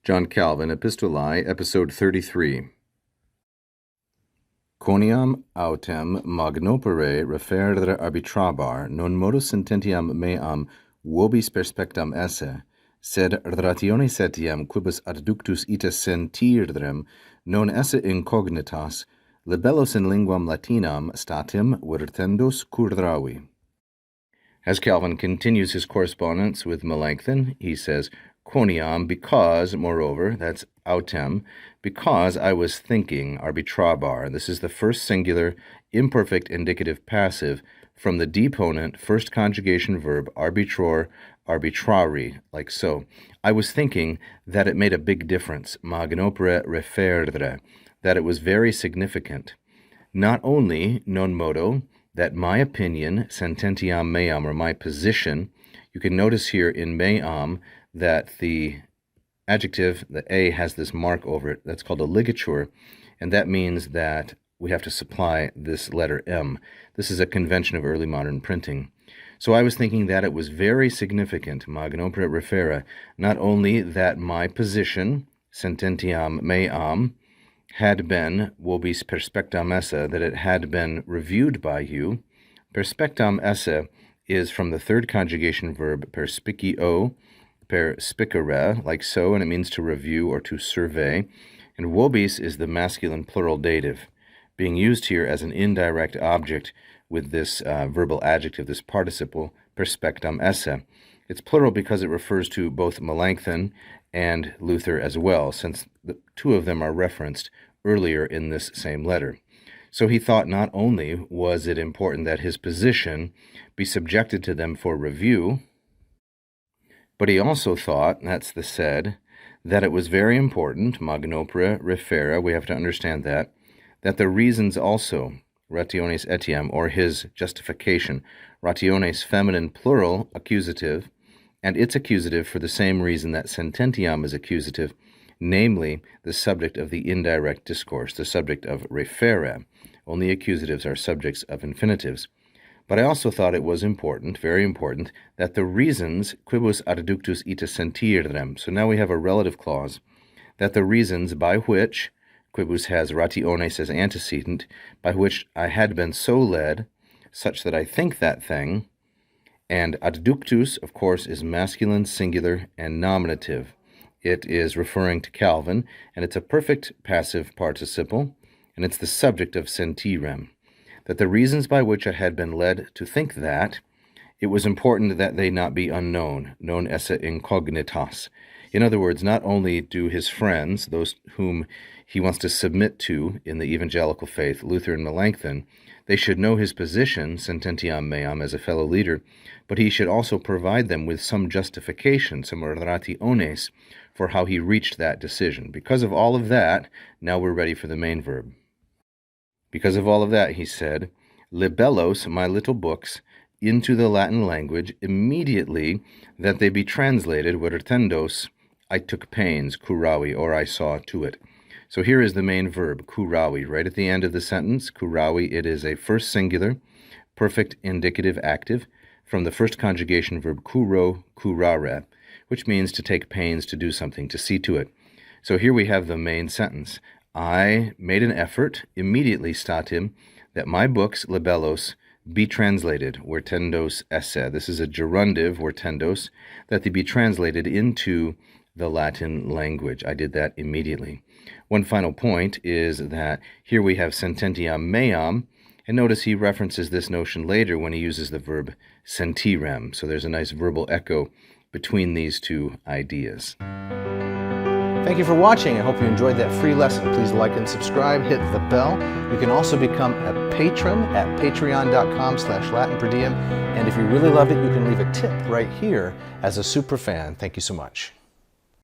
John Calvin, Epistolae, episode 33. Quoniam autem magnopere referere arbitrabar, non modus sententiam meam vobis perspectam esse, sed rationes etiam quibus adductus ita sentirdrem, non esse incognitas, libellos in linguam latinam statim virtendos curdravi. As Calvin continues his correspondence with Melanchthon, he says, Quoniam, because, moreover, that's autem, because I was thinking, arbitrabar. This is the first singular, imperfect indicative passive from the deponent first conjugation verb arbitror, arbitrari, like so. I was thinking that it made a big difference, magnopere referere, that it was very significant. Not only, non modo, that my opinion, sententiam meam, or my position, you can notice here in meam that the adjective, the A, has this mark over it. That's called a ligature, and that means that we have to supply this letter M. This is a convention of early modern printing. So I was thinking that it was very significant, magnopere referere, not only that my position, sententiam meam, had been vobis perspectam esse, that it had been reviewed by you. Perspectam esse is from the third conjugation verb perspicio, perspicere, like so, and it means to review or to survey. And vobis is the masculine plural dative, being used here as an indirect object with this verbal adjective, this participle, perspectam esse. It's plural because it refers to both Melanchthon and Luther as well, since the two of them are referenced earlier in this same letter. So he thought not only was it important that his position be subjected to them for review, but he also thought, that's the said, that it was very important, magnopere referere, we have to understand that the reasons also, rationes etiam, or his justification, rationes feminine plural accusative, and its accusative for the same reason that sententiam is accusative, namely the subject of the indirect discourse, the subject of referere. Only accusatives are subjects of infinitives. But I also thought it was important, very important, that the reasons quibus adductus ita sentirdrem, so now we have a relative clause, that the reasons by which, quibus has rationes as antecedent, by which I had been so led, such that I think that thing, and adductus, of course, is masculine, singular, and nominative. It is referring to Calvin, and it's a perfect passive participle, and it's the subject of sentirem. That the reasons by which I had been led to think that, it was important that they not be unknown, non esse incognitas. In other words, not only do his friends, those whom he wants to submit to in the evangelical faith, Luther and Melanchthon, they should know his position, sententiam meam, as a fellow leader, but he should also provide them with some justification, some rationes, for how he reached that decision. Because of all of that, now we're ready for the main verb. Because of all of that, he said, libellos, my little books, into the Latin language, immediately that they be translated, virtendos, I took pains, curavi, or I saw to it. So here is the main verb, curavi, right at the end of the sentence. Curavi, it is a first singular, perfect indicative active from the first conjugation verb curo, curare, which means to take pains to do something, to see to it. So here we have the main sentence. I made an effort, immediately statim, that my books, libellos, be translated, virtendos esse. This is a gerundive, virtendos, that they be translated into the Latin language. I did that immediately. One final point is that here we have sententiam meam, and notice he references this notion later when he uses the verb sentirem. So there's a nice verbal echo between these two ideas. Thank you for watching. I hope you enjoyed that free lesson. Please like and subscribe, hit the bell. You can also become a patron at patreon.com/LatinPerDiem. And if you really loved it, you can leave a tip right here as a super fan. Thank you so much.